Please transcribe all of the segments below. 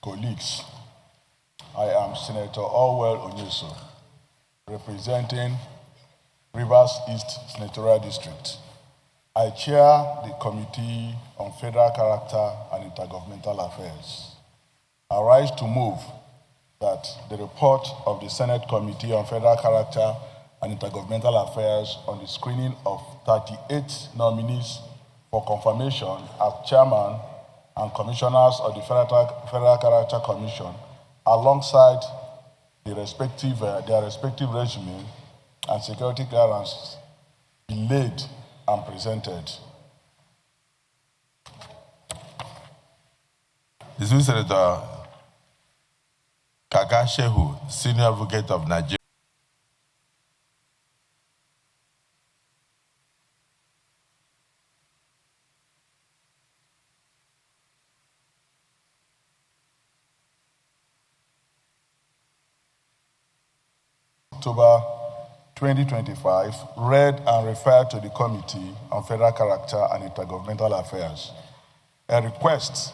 colleagues, I am Senator Orwell Onyeso, representing Rivers East Senatorial District. I chair the Committee on Federal Character and Intergovernmental Affairs. I rise to move that the report of the Senate Committee on Federal Character and Intergovernmental Affairs on the screening of 38 nominees for confirmation as chairman and commissioners of the Federal Character Commission, alongside their respective resume and security clearances, be laid and presented. Dismissed Senator Kaka Shehu, Senior Advocate of Nigeria. October 2025, read and referred to the Committee on Federal Character and Intergovernmental Affairs. A request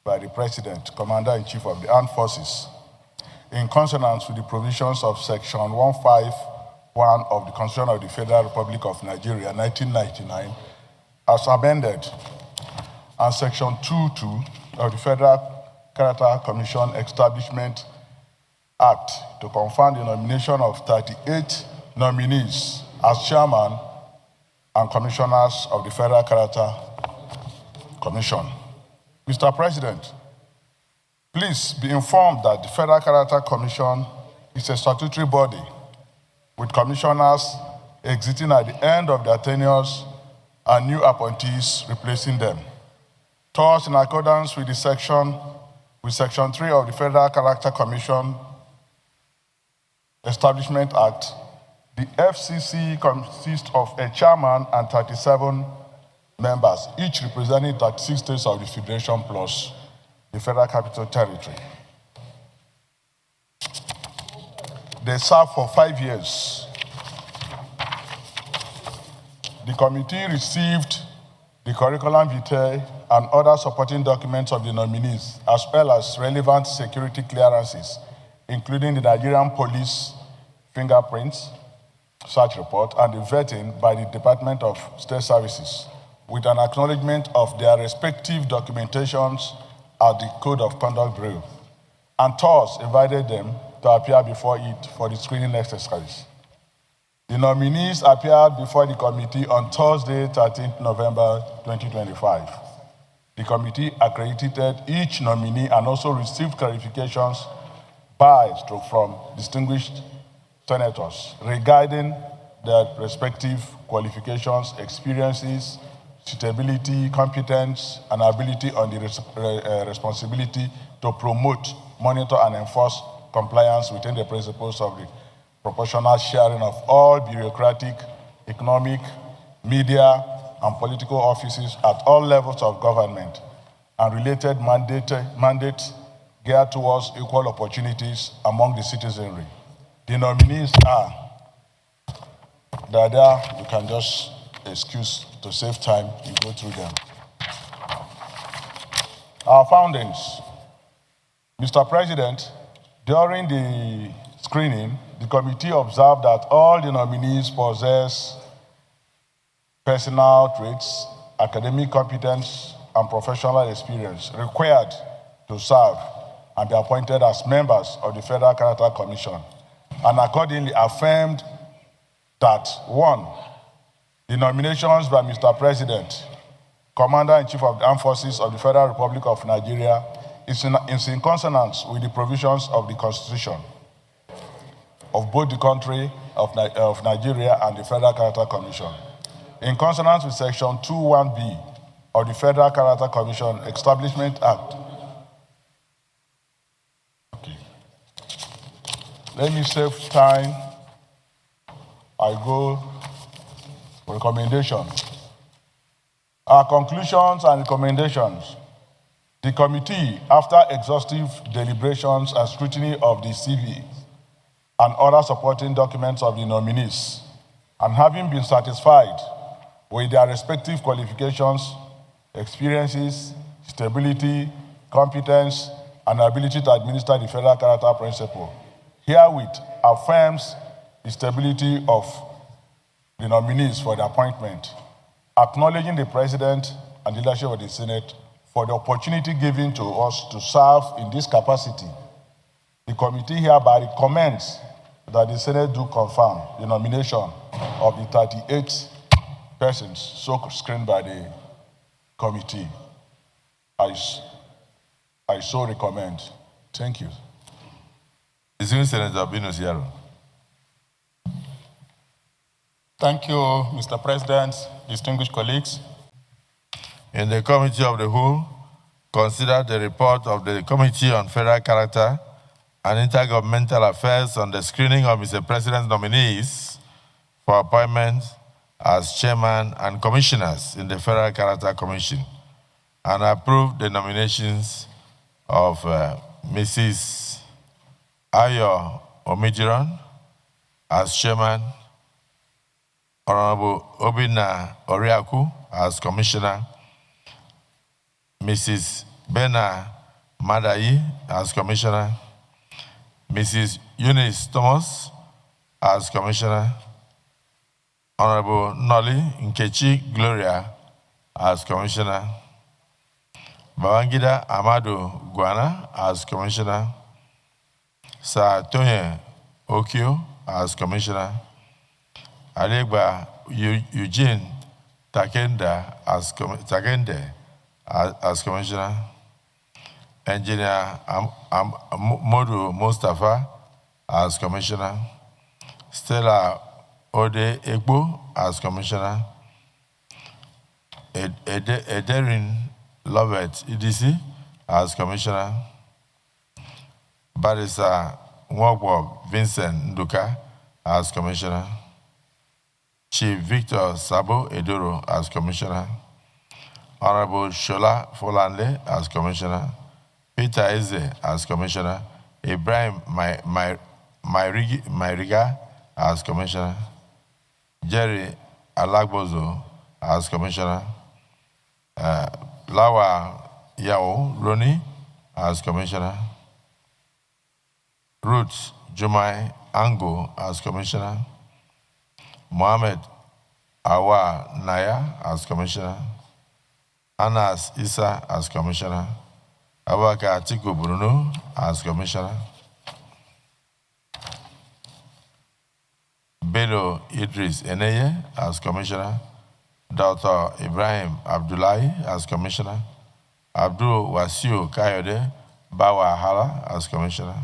by the President, Commander-in-Chief of the Armed Forces, in consonance with the provisions of Section 151 of the Constitution of the Federal Republic of Nigeria, 1999, as amended, and Section 22 of the Federal Character Commission Establishment Act, to confirm the nomination of 38 nominees as chairman and commissioners of the Federal Character Commission. Mr. President, please be informed that the Federal Character Commission is a statutory body with commissioners exiting at the end of their tenures and new appointees replacing them. Thus, in accordance with Section 3 of the Federal Character Commission Establishment Act, the FCC consists of a chairman and 37 members, each representing 36 states of the Federation plus the Federal Capital Territory. They serve for 5 years. The committee received the curriculum vitae and other supporting documents of the nominees, as well as relevant security clearances, including the Nigerian Police fingerprints, search report, and the vetting by the Department of State Services, with an acknowledgement of their respective documentations at the Code of Conduct Bureau, and thus invited them to appear before it for the screening exercise. The nominees appeared before the committee on Thursday, 13th November 2025. The committee accredited each nominee and also received clarifications from distinguished senators regarding their respective qualifications, experiences, suitability, competence, and ability on the responsibility to promote, monitor, and enforce compliance within the principles of the proportional sharing of all bureaucratic, economic, media, and political offices at all levels of government, and related mandates geared towards equal opportunities among the citizenry. The nominees are, they're there, you can just excuse to save time, you go through them. Our findings. Mr. President, during the screening, the committee observed that all the nominees possess personal traits, academic competence, and professional experience required to serve and be appointed as members of the Federal Character Commission, and accordingly affirmed that, 1, the nominations by Mr. President, Commander-in-Chief of the Armed Forces of the Federal Republic of Nigeria, is in consonance with the provisions of the Constitution of both the country of Nigeria and the Federal Character Commission, in consonance with Section 21B of the Federal Character Commission Establishment Act. Okay. Let me save time. I go for recommendation. Our conclusions and recommendations. The committee, after exhaustive deliberations and scrutiny of the CV and other supporting documents of the nominees, and having been satisfied with their respective qualifications, experiences, stability, competence, and ability to administer the federal character principle, herewith affirms the stability of the nominees for the appointment, acknowledging the President and leadership of the Senate for the opportunity given to us to serve in this capacity. The committee hereby recommends that the Senate do confirm the nomination of the 38 persons so screened by the committee. I so recommend. Thank you. Distinguished Senator Binus Yaro. Thank you, Mr. President, distinguished colleagues. In the Committee of the Whole, consider the report of the Committee on Federal Character and Intergovernmental Affairs on the screening of Mr. President's nominees for appointment as chairman and commissioners in the Federal Character Commission, and approve the nominations of Mrs. Ayo Omidiran as chairman, Honorable Obina Oriaku as commissioner, Mrs. Bena Madayi as commissioner, Mrs. Eunice Thomas as commissioner, Honorable Nolly Nkechi Gloria as commissioner, Babangida Amadu Guana as commissioner, Sir Tonye Okio as commissioner, Alegba Eugene Takende as commissioner, Engineer Modu Mustafa as commissioner, Stella Ode Egbo as commissioner, Ederin Lovett EDC as commissioner, Barrister Nwogwo Vincent Nduka as commissioner, Chief Victor Sabo Edoro as commissioner, Honorable Shola Folanle as commissioner, Peter Eze as commissioner, Ibrahim Mairiga as commissioner, Jerry Alagbozo as commissioner, Lawa Yao Roni as commissioner, Ruth Jumai Ango as commissioner, Mohammed Awa Naya as commissioner, Anas Issa as commissioner, Abaka Atiku Bruno as commissioner, Bello Idris Eneye as commissioner, Dr. Ibrahim Abdullahi as commissioner, Abdul Wasiu Kayode Bawa Hala as commissioner,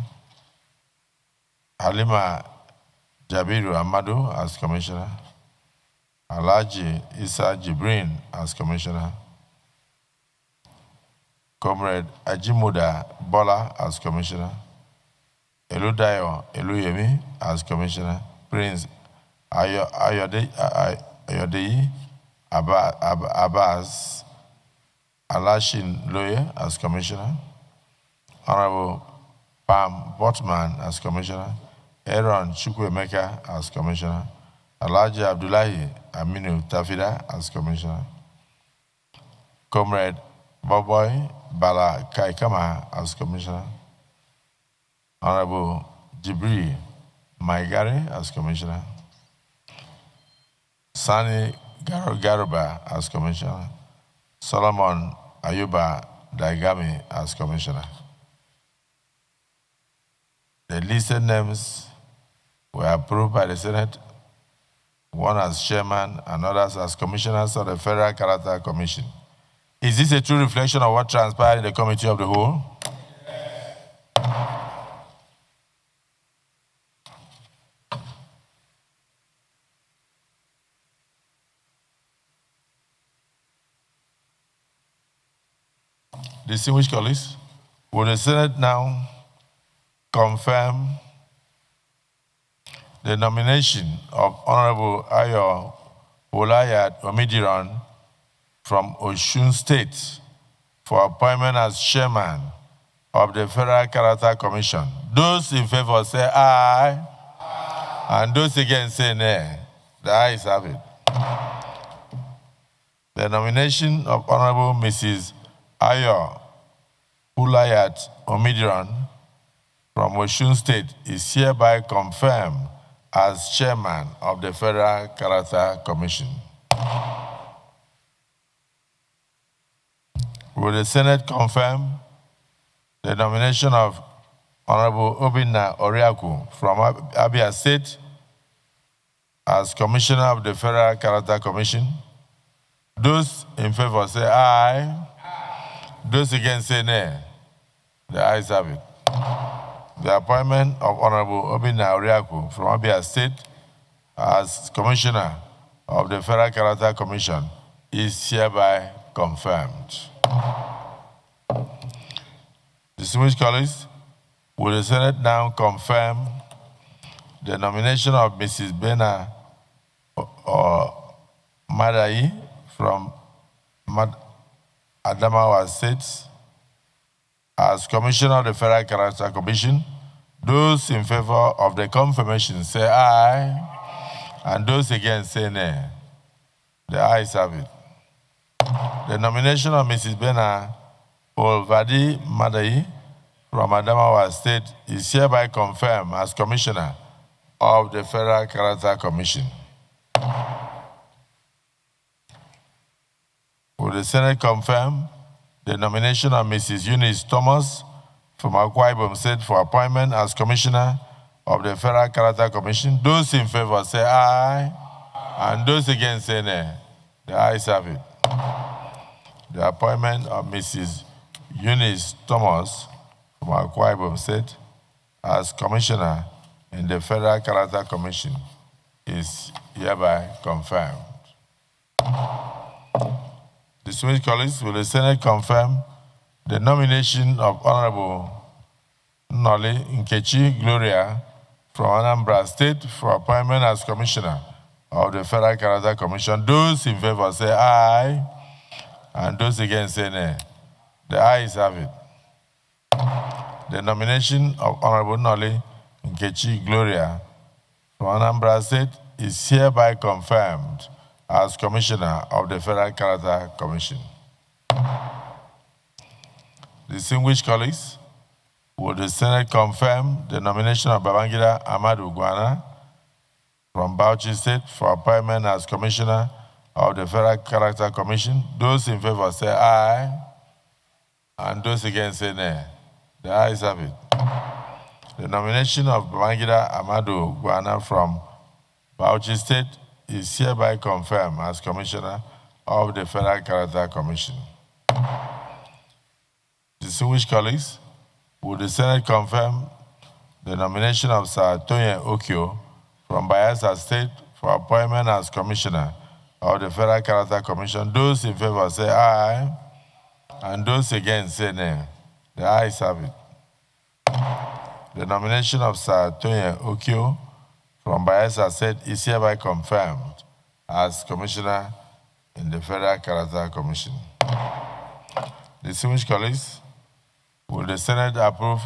Halima Jabiru Amadu as commissioner, Alhaji Issa Jibrin as commissioner, Comrade Ajimuda Bola as commissioner, Eludayo Eluyemi as commissioner, Prince Ayodeyi Abbas Alashin Loye as commissioner, Honorable Pam Botman as commissioner, Aaron Chukwuemeka as commissioner, Alhaji Abdullahi Aminu Tafida as commissioner, Comrade Boboy Bala Kaikama as commissioner, Honorable Jibri Maigari as commissioner, Sani Garuba as commissioner, Solomon Ayuba Daigami as commissioner. The listed names were approved by the Senate, one as chairman and others as commissioners of the Federal Character Commission. Is this a true reflection of what transpired in the Committee of the Whole? Distinguished colleagues, will the Senate now confirm the nomination of Honorable Ayo Olayat Omidiran from Osun State for appointment as chairman of the Federal Character Commission? Those in favor say aye, and those against say nay. The ayes have it. The nomination of Honorable Mrs. Ayo Ulayat Omidiran from Osun State is hereby confirmed as chairman of the Federal Character Commission. Will the Senate confirm the nomination of Honorable Obinna Oriaku from Abia State as Commissioner of the Federal Character Commission? Those in favor say aye. Those against say nay. The ayes have it. The appointment of Honorable Obinna Oriaku from Abia State as Commissioner of the Federal Character Commission is hereby confirmed. Distinguished colleagues, will the Senate now confirm the nomination of Mrs. Bena Madai from Adamawa State as Commissioner of the Federal Character Commission? Those in favor of the confirmation say aye, and those against say nay. The ayes have it. The nomination of Mrs. Bena Olvadi Madai from Adamawa State is hereby confirmed as Commissioner of the Federal Character Commission. Will the Senate confirm the nomination of Mrs. Eunice Thomas from Akwa Ibom State for appointment as Commissioner of the Federal Character Commission? Those in favor say aye, and those against say nay. The ayes have it. The appointment of Mrs. Eunice Thomas from Akwa Ibom State as Commissioner in the Federal Character Commission is hereby confirmed. Distinguished colleagues, will the Senate confirm the nomination of Honorable Noli Nkechi Gloria from Anambra State for appointment as Commissioner of the Federal Character Commission? Those in favor say aye, and those against say nay. The ayes have it. The nomination of Honorable Noli Nkechi Gloria from Anambra State is hereby confirmed as Commissioner of the Federal Character Commission. Distinguished colleagues, will the Senate confirm the nomination of Babangida Amadu Gwana from Bauchi State for appointment as Commissioner of the Federal Character Commission? Those in favor say aye, and those against say nay. The ayes have it. The nomination of Babangida Amadu Gwana from Bauchi State is hereby confirmed as Commissioner of the Federal Character Commission. Distinguished colleagues, will the Senate confirm the nomination of Sir Tony Okio from Bayelsa State for appointment as Commissioner of the Federal Character Commission? Those in favor say aye, and those against say nay. The ayes have it. The nomination of Sir Tony Okio from Bayelsa State is hereby confirmed as Commissioner in the Federal Character Commission. Distinguished colleagues, will the Senate approve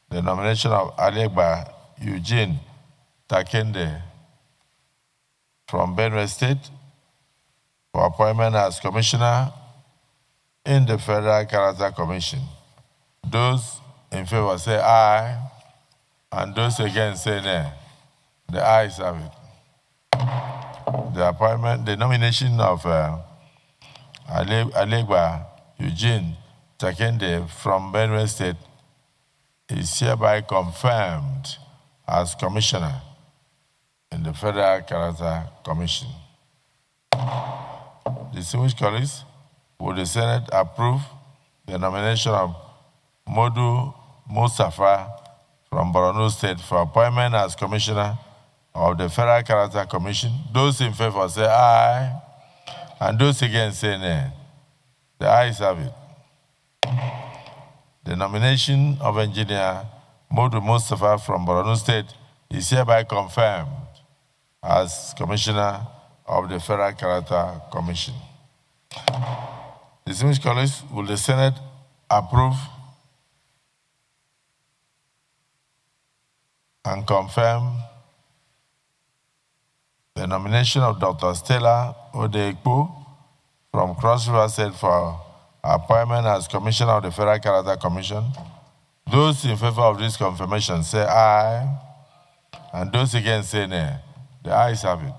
the nomination of Aliegba Eugene Takende from Benue State for appointment as Commissioner in the Federal Character Commission? Those in favor say aye, and those against say nay. The ayes have it. The nomination of Aliegba Eugene Takende from Benue State is hereby confirmed as Commissioner in the Federal Character Commission. Distinguished colleagues, will the Senate approve the nomination of Modu Mustafa from Borno State for appointment as Commissioner of the Federal Character Commission? Those in favor say aye, and those against say nay. The ayes have it. The nomination of Engineer Modu Mustafa from Borno State is hereby confirmed as Commissioner of the Federal Character Commission. Distinguished colleagues, will the Senate approve and confirm the nomination of Dr. Stella Odeekpo from Cross River State for appointment as Commissioner of the Federal Character Commission. Those in favor of this confirmation say aye, and those against say nay. The ayes have it.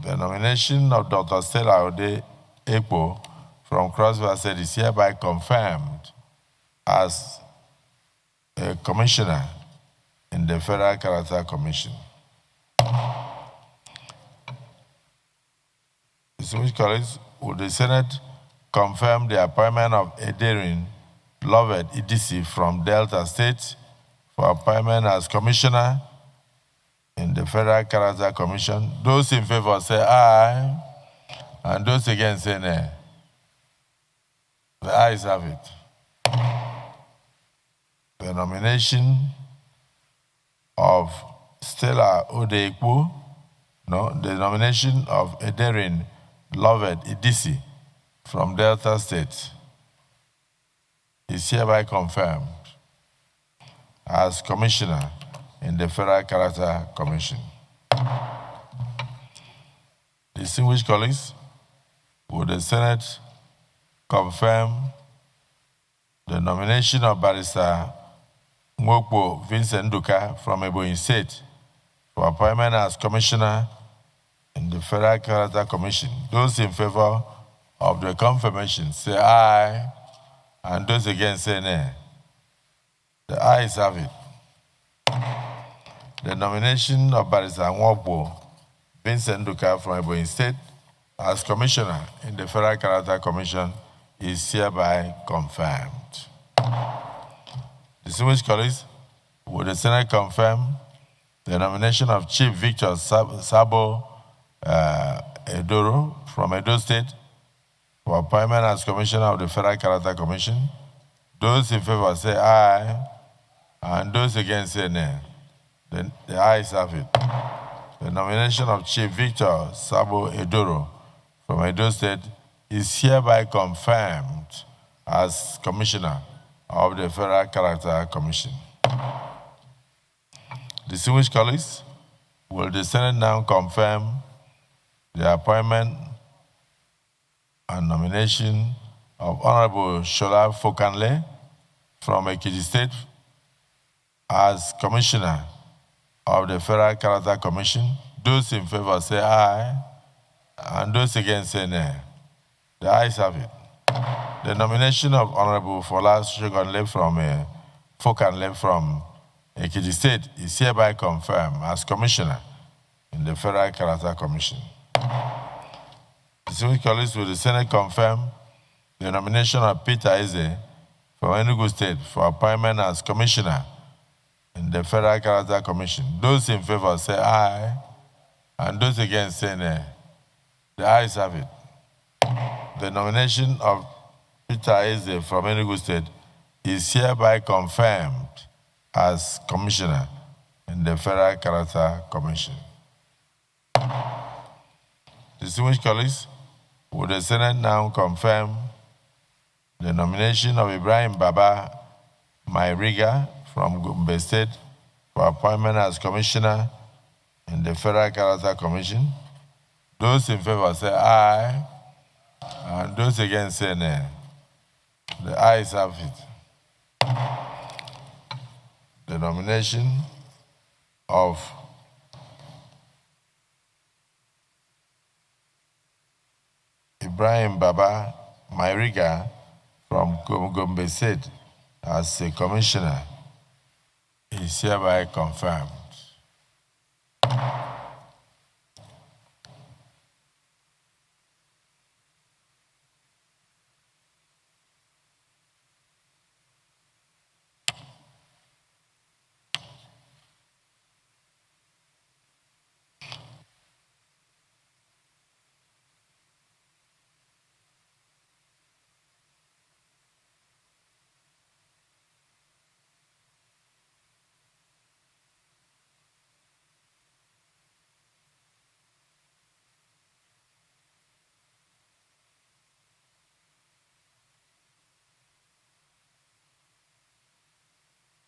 The nomination of Dr. Stella Ode Ekpo from Cross River State is hereby confirmed as a commissioner in the Federal Character Commission. Distinguished colleagues, will the Senate confirm the appointment of Omidiran Lovett Idisi from Delta State for appointment as commissioner in the Federal Character Commission? Those in favor say aye, and those against say nay. The ayes have it. The nomination of Stella Odeekpo, the nomination of Omidiran Lovett Idisi from Delta State is hereby confirmed as commissioner in the Federal Character Commission. Distinguished colleagues, will the Senate confirm the nomination of Barrister Nwokpo Vincent Nduka from Ebonyi State for appointment as commissioner in the Federal Character Commission? Those in favor of the confirmation say aye, and those against say nay. The ayes have it. The nomination of Barrister Nwokpo Vincent Nduka from Ebonyi State as commissioner in the Federal Character Commission is hereby confirmed. Distinguished colleagues, will the Senate confirm the nomination of Chief Victor Sabo Edoro from Edo State for appointment as commissioner of the Federal Character Commission? Those in favor say aye, and those against say nay. The ayes have it. The nomination of Chief Victor Sabo Edoro from Edo State is hereby confirmed as commissioner of the Federal Character Commission. Distinguished colleagues, will the Senate now confirm the appointment and nomination of Honorable Shola Fokanle from Ekiti State as commissioner of the Federal Character Commission? Those in favor say aye, and those against say nay. The ayes have it. The nomination of Honorable Fola Shoganle from Ekiti State is hereby confirmed as commissioner in the Federal Character Commission. Distinguished colleagues, will the Senate confirm the nomination of Peter Eze from Enugu State for appointment as commissioner in the Federal Character Commission? Those in favor say aye, and those against say nay. The ayes have it. The nomination of Peter Eze from Enugu State is hereby confirmed as commissioner in the Federal Character Commission. Distinguished colleagues, will the Senate now confirm the nomination of Ibrahim Baba Mairiga from Gombe State for appointment as commissioner in the Federal Character Commission? Those in favor say aye, and those against say nay. The ayes have it. The nomination of Ibrahim Baba Mairiga from Gombe State as a commissioner is hereby confirmed.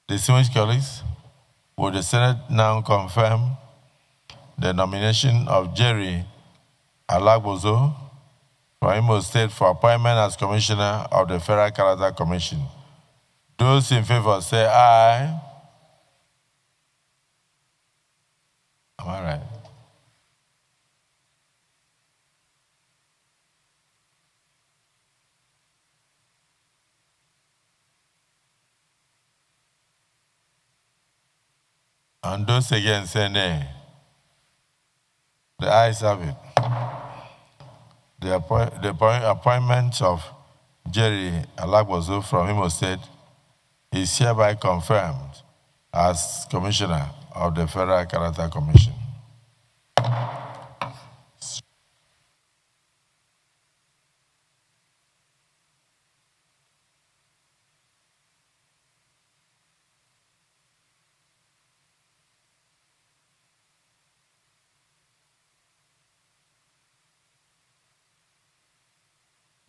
Distinguished colleagues, will the Senate now confirm the nomination of Jerry Alagbozo from Imo State for appointment as Commissioner of the Federal Character Commission. Those in favor say aye. Am I right? And those against say nay. The ayes have it. The appointment of Jerry Alagbozo from Imo State is hereby confirmed as Commissioner of the Federal Character Commission.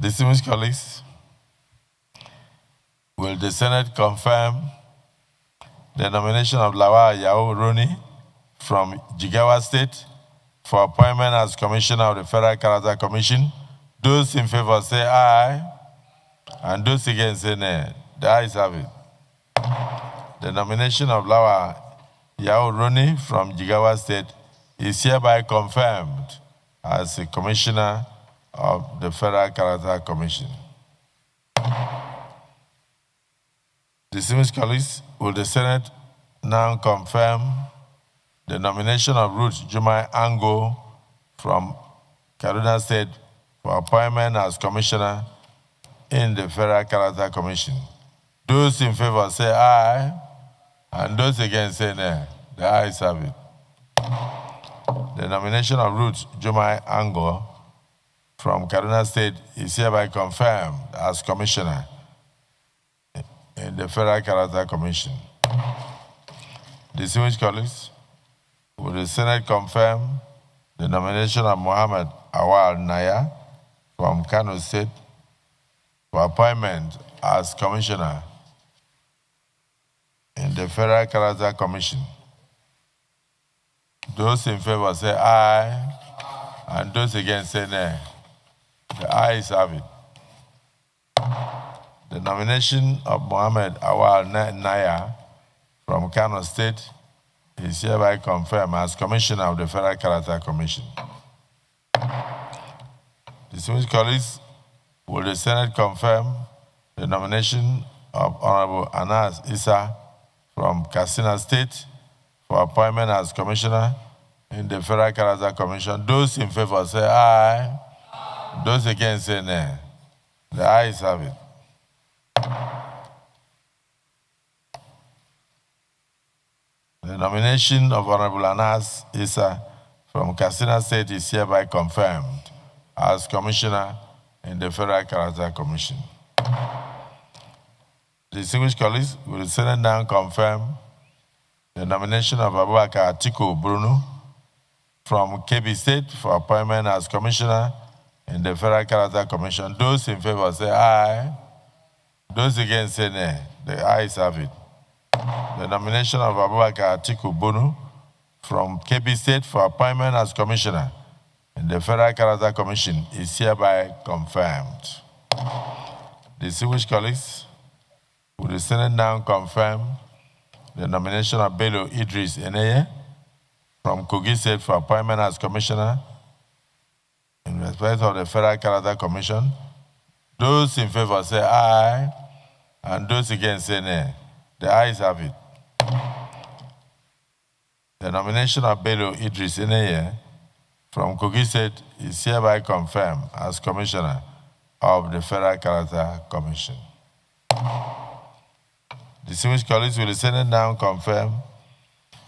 Distinguished colleagues, will the Senate confirm the nomination of Lawal Yao Rooney from Jigawa State for appointment as Commissioner of the Federal Character Commission? Those in favor say aye, and those against say nay. The ayes have it. The nomination of Lawal Yao Rooney from Jigawa State is hereby confirmed as a Commissioner of the Federal Character Commission. Distinguished colleagues, will the Senate now confirm the nomination of Ruth Jumai Ango from Kaduna State for appointment as Commissioner in the Federal Character Commission? Those in favor say aye, and those against say nay. The ayes have it. The nomination of Ruth Jumai Ango from Kaduna State is hereby confirmed as Commissioner in the Federal Character Commission. Distinguished colleagues, will the Senate confirm the nomination of Mohammed Awal Naya from Kano State for appointment as Commissioner in the Federal Character Commission? Those in favor say aye, and those against say nay. The ayes have it. The nomination of Mohammed Awal Naya from Kano State is hereby confirmed as Commissioner of the Federal Character Commission. Distinguished colleagues, will the Senate confirm the nomination of Honorable Anas Issa from Katsina State for appointment as Commissioner in the Federal Character Commission? Those in favor say aye. Those against say nay. The ayes have it. The nomination of Honorable Anas Issa from Katsina State is hereby confirmed as Commissioner in the Federal Character Commission. Distinguished colleagues, will the Senate now confirm the nomination of Abubakar Atiku Bruno from Kebbi State for appointment as Commissioner in the Federal Character Commission? Those in favor say aye. Those against say nay. The ayes have it. The nomination of Abubakar Atiku Bruno from Kebbi State for appointment as Commissioner in the Federal Character Commission is hereby confirmed. Distinguished colleagues, will the Senate now confirm the nomination of Bello Idris Eneye from Kogi State for appointment as Commissioner in respect of the Federal Character Commission? Those in favor say aye, and those against say nay. The ayes have it. The nomination of Bello Idris Eneye from Kogi State is hereby confirmed as Commissioner of the Federal Character Commission. Distinguished colleagues, will the Senate now confirm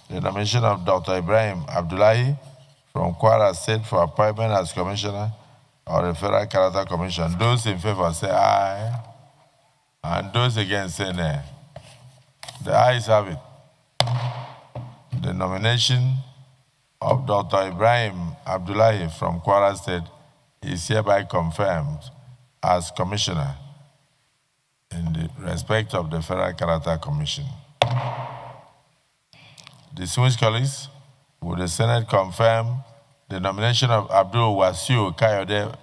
the nomination of Dr. Ibrahim Abdullahi from Kwara State for appointment as Commissioner of the Federal Character Commission? Those in favor say aye, and those against say nay. The ayes have it. The nomination of Dr. Ibrahim Abdullahi from Kwara State is hereby confirmed as Commissioner in the respect of the Federal Character Commission. Distinguished colleagues, will the Senate confirm the nomination of Abdul Wasiu Kayode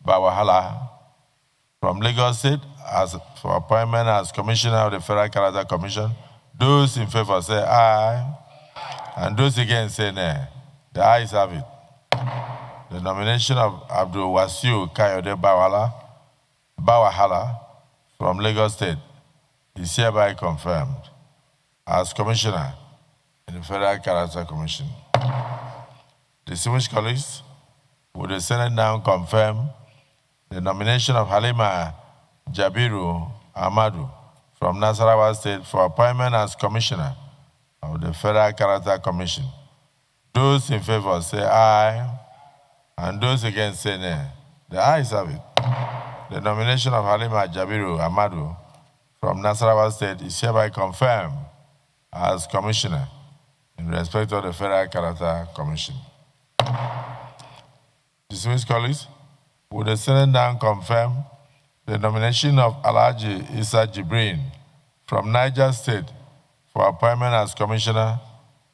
Bawahala from Lagos State for appointment as Commissioner of the Federal Character Commission. Those in favor say aye, and those against say nay. The ayes have it. The nomination of Abdul Wasiu Kayode Bawahala from Lagos State is hereby confirmed as Commissioner in the Federal Character Commission. Distinguished colleagues, will the Senate now confirm the nomination of Halima Jabiru Ahmadu from Nasarawa State for appointment as Commissioner of the Federal Character Commission? Those in favor say aye, and those against say nay. The ayes have it. The nomination of Halima Jabiru Ahmadu from Nasarawa State is hereby confirmed as Commissioner in respect of the Federal Character Commission. Distinguished colleagues, will the Senate now confirm the nomination of Alhaji Issa Jibrin from Niger State for appointment as Commissioner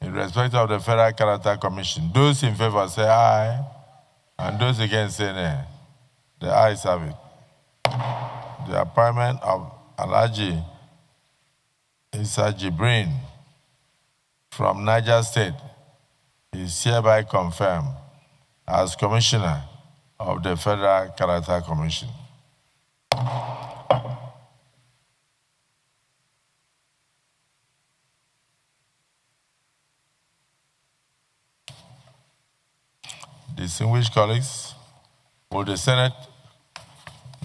in respect of the Federal Character Commission? Those in favor say aye, and those against say nay. The ayes have it. The appointment of Alhaji Issa Jibrin from Niger State is hereby confirmed as Commissioner of the Federal Character Commission. Distinguished colleagues, will the Senate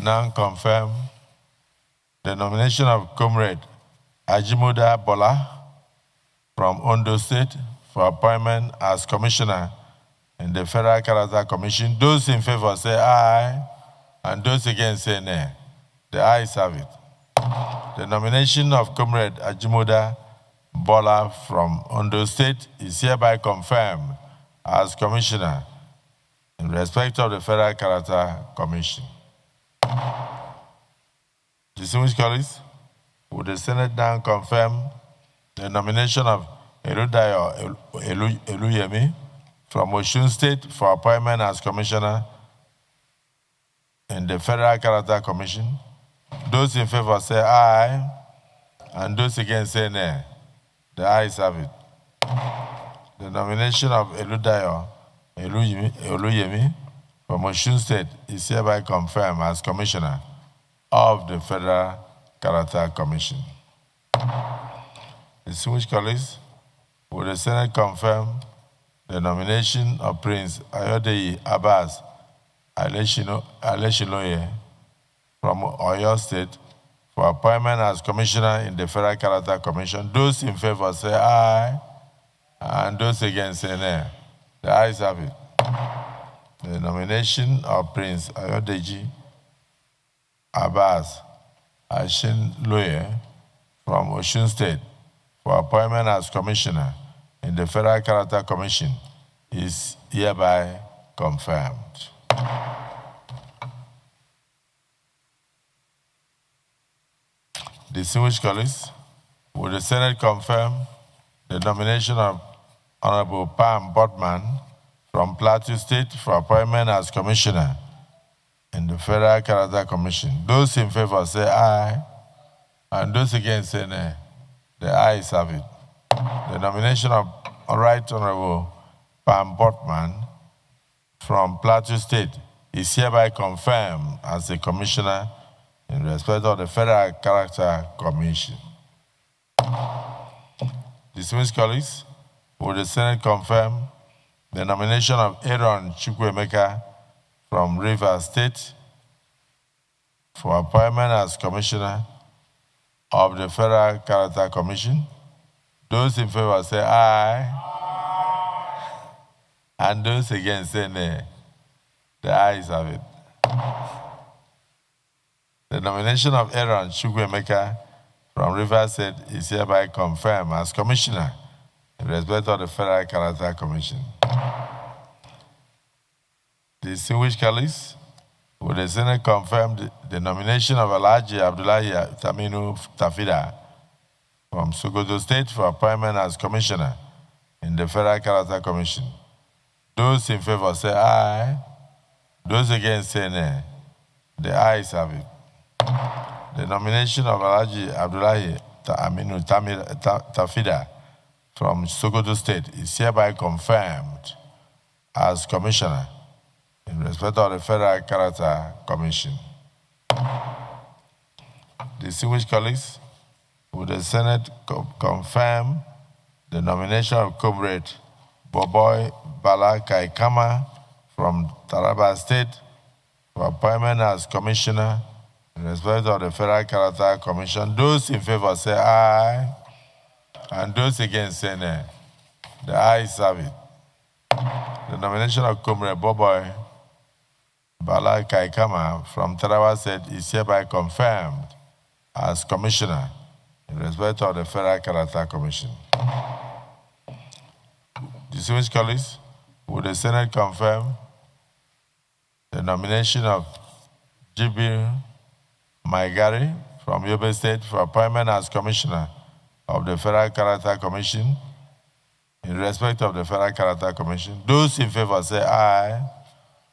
now confirm the nomination of Comrade Ajimoda Bola from Ondo State for appointment as Commissioner in the Federal Character Commission? Those in favor say aye, and those against say nay. The ayes have it. The nomination of Comrade Ajimoda Bola from Ondo State is hereby confirmed as Commissioner in respect of the Federal Character Commission. Distinguished colleagues, will the Senate now confirm the nomination of Eludayo Eluyemi from Osun State for appointment as Commissioner in the Federal Character Commission? Those in favor say aye, and those against say nay. The ayes have it. The nomination of Eludayo Eluyemi from Osun State is hereby confirmed as Commissioner of the Federal Character Commission. Distinguished colleagues, will the Senate confirm the nomination of Prince Ayodeyi Abbas Aleshinoye from Oyo State for appointment as Commissioner in the Federal Character Commission? Those in favor say aye, and those against say nay. The ayes have it. The nomination of Prince Ayodeji Abbas Aleshinoye from Osun State for appointment as Commissioner in the Federal Character Commission is hereby confirmed. Distinguished colleagues, will the Senate confirm the nomination of Honorable Pam Botman from Plateau State for appointment as Commissioner in the Federal Character Commission? Those in favor say aye, and those against say nay. The ayes have it. The nomination of Right Honorable Pam Botman from Plateau State is hereby confirmed as the Commissioner in respect of the Federal Character Commission. Distinguished colleagues, will the Senate confirm the nomination of Aaron Chukwuemeka from Rivers State for appointment as Commissioner of the Federal Character Commission? Those in favor say aye, and those against say nay. The ayes have it. The nomination of Aaron Chukwuemeka from Rivers State is hereby confirmed as Commissioner in respect of the Federal Character Commission. Distinguished colleagues, will the Senate confirm the nomination of Alhaji Abdullahi Taminu Tafida from Sokoto State for appointment as Commissioner in the Federal Character Commission? Those in favor say aye, those against say nay. The ayes have it. The nomination of Alhaji Abdullahi Aminu Tafida from Sokoto State is hereby confirmed as Commissioner in respect of the Federal Character Commission. Distinguished colleagues, would the Senate confirm the nomination of Comrade Boboy Bala Kaikama from Taraba State for appointment as Commissioner in respect of the Federal Character Commission? Those in favor say aye, and those against say nay. The ayes have it. The nomination of Comrade Boboy Bala Kaikama from Taraba State is hereby confirmed as Commissioner in respect of the Federal Character Commission. Distinguished colleagues, would the Senate confirm the nomination of Jibril Maigari from Yobe State for appointment as Commissioner of the Federal Character Commission in respect of the Federal Character Commission? Those in favor say aye,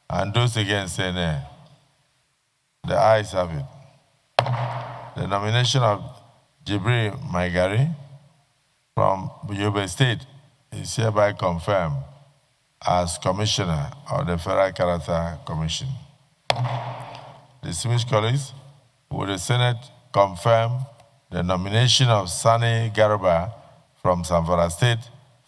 and those against say nay. The ayes have it. The nomination of Jibril Maigari from Yobe State is hereby confirmed as Commissioner of the Federal Character Commission. Distinguished colleagues, would the Senate confirm the nomination of Sani Garba from Zamfara State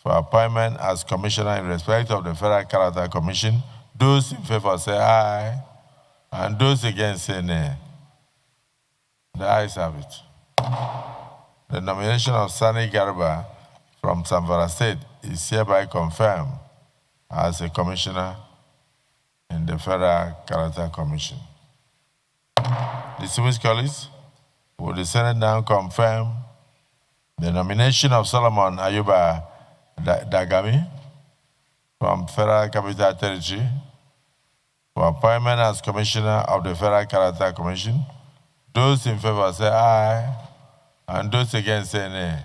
for appointment as Commissioner in respect of the Federal Character Commission? Those in favor say aye, and those against say nay. The ayes have it. The nomination of Sani Garba from Zamfara State is hereby confirmed as a Commissioner in the Federal Character Commission. Distinguished colleagues, will the Senate now confirm the nomination of Solomon Ayuba Dagami from Federal Capital Territory for appointment as Commissioner of the Federal Character Commission? Those in favor say aye, and those against say nay.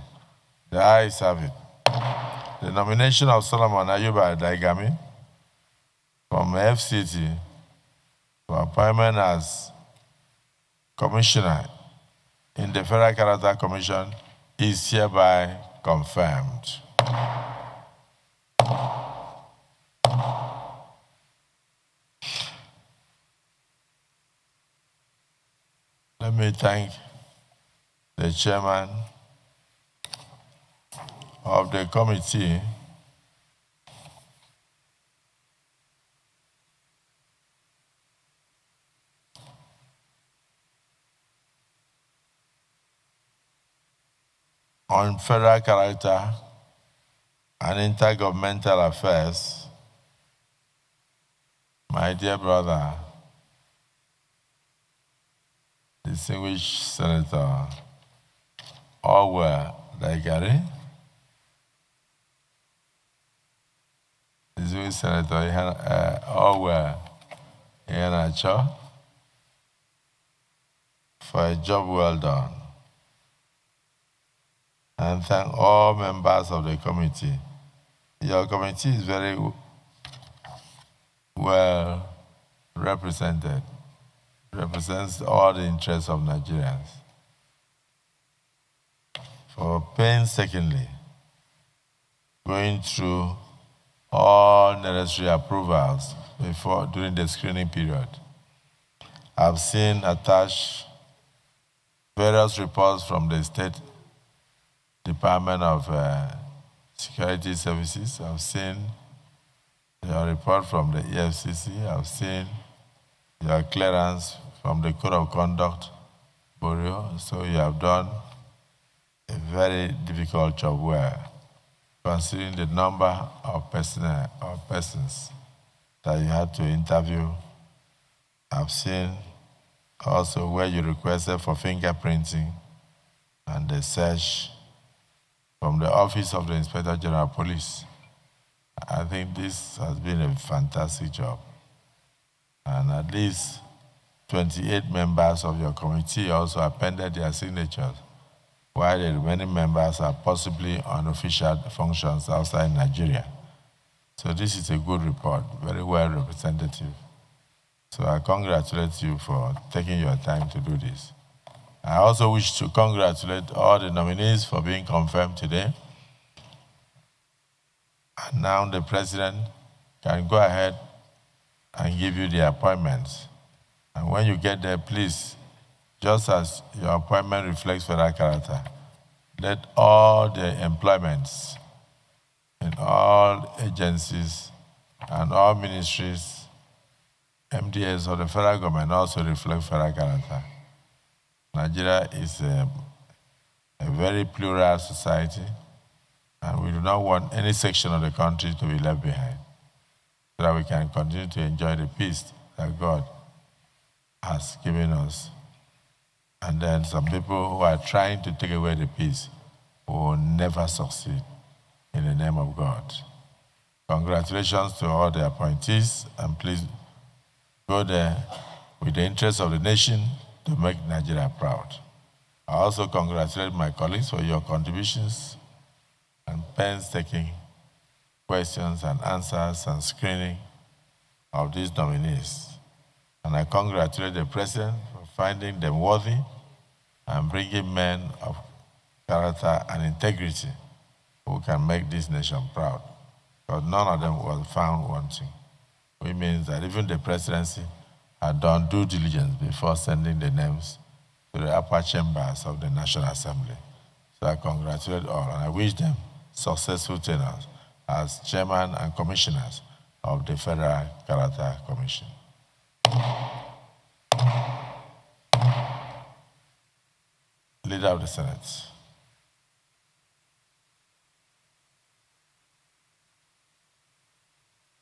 The ayes have it. The nomination of Solomon Ayuba Dagami from FCC for appointment as Commissioner in the Federal Character Commission is hereby confirmed. Let me thank the chairman of the committee on federal character and intergovernmental affairs, my dear brother, distinguished Senator Owe Daigari, distinguished Senator Owe Iheanacho, for a job well done. And thank all members of the committee. Your committee is very well represented. Represents all the interests of Nigerians. For painstakingly going through all necessary approvals during the screening period. I've seen attached various reports from the State Department of Security Services. I've seen your report from the FCC. I've seen your clearance from the Code of Conduct Bureau. So you have done a very difficult job well, considering the number of persons that you had to interview. I've seen also where you requested for fingerprinting and the search from the Office of the Inspector General of Police. I think this has been a fantastic job. And at least 28 members of your committee also appended their signatures, while the remaining members are possibly on official functions outside Nigeria. So this is a good report, very well representative. So I congratulate you for taking your time to do this. I also wish to congratulate all the nominees for being confirmed today. And now the president can go ahead and give you the appointments. And when you get there, please, just as your appointment reflects federal character, let all the employments in all agencies and all ministries, MDS of the federal government also reflect federal character. Nigeria is a very plural society, and we do not want any section of the country to be left behind, so that we can continue to enjoy the peace that God has given us. And then some people who are trying to take away the peace will never succeed in the name of God. Congratulations to all the appointees, and please go there with the interest of the nation to make Nigeria proud. I also congratulate my colleagues for your contributions and painstaking questions and answers and screening of these nominees. And I congratulate the President for finding them worthy and bringing men of character and integrity who can make this nation proud. Because none of them was found wanting. Which means that even the presidency had done due diligence before sending the names to the upper chambers of the National Assembly. So I congratulate all, and I wish them successful tenures as chairman and commissioners of the Federal Character Commission. Leader of the Senate.